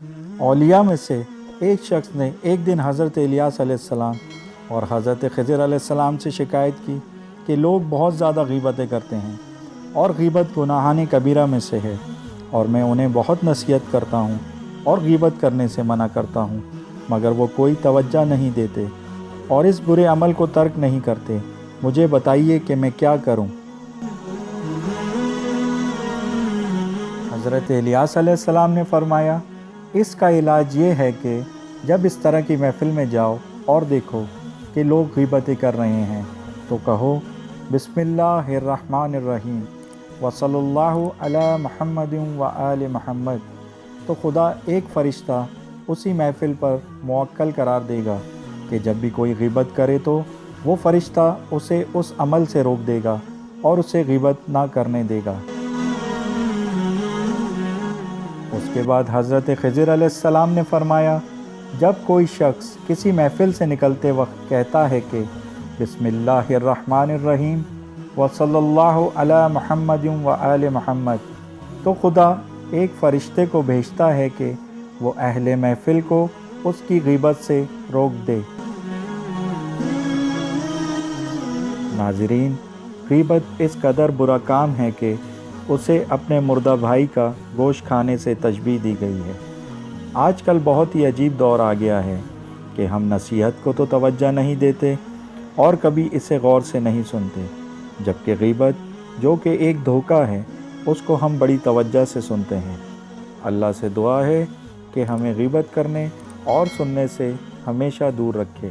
اولیاء میں سے ایک شخص نے ایک دن حضرت الیاس علیہ السلام اور حضرت خضر علیہ السلام سے شکایت کی کہ لوگ بہت زیادہ غیبتیں کرتے ہیں اور غیبت گناہان کبیرہ میں سے ہے، اور میں انہیں بہت نصیحت کرتا ہوں اور غیبت کرنے سے منع کرتا ہوں، مگر وہ کوئی توجہ نہیں دیتے اور اس برے عمل کو ترک نہیں کرتے۔ مجھے بتائیے کہ میں کیا کروں؟ حضرت الیاس علیہ السلام نے فرمایا، اس کا علاج یہ ہے کہ جب اس طرح کی محفل میں جاؤ اور دیکھو کہ لوگ غیبتیں کر رہے ہیں تو کہو بسم اللہ الرحمن الرحیم وصلی اللہ علی محمد و آل محمد، تو خدا ایک فرشتہ اسی محفل پر موکل قرار دے گا کہ جب بھی کوئی غیبت کرے تو وہ فرشتہ اسے اس عمل سے روک دے گا اور اسے غیبت نہ کرنے دے گا۔ اس کے بعد حضرت خضر علیہ السلام نے فرمایا، جب کوئی شخص کسی محفل سے نکلتے وقت کہتا ہے کہ بسم اللہ الرحمن الرحیم وصلی اللہ علی محمد و آل محمد، تو خدا ایک فرشتے کو بھیجتا ہے کہ وہ اہل محفل کو اس کی غیبت سے روک دے۔ ناظرین، غیبت اس قدر برا کام ہے کہ اسے اپنے مردہ بھائی کا گوشت کھانے سے تشبیہ دی گئی ہے۔ آج کل بہت ہی عجیب دور آ گیا ہے کہ ہم نصیحت کو تو توجہ نہیں دیتے اور کبھی اسے غور سے نہیں سنتے، جبکہ غیبت جو کہ ایک دھوکہ ہے اس کو ہم بڑی توجہ سے سنتے ہیں۔ اللہ سے دعا ہے کہ ہمیں غیبت کرنے اور سننے سے ہمیشہ دور رکھے۔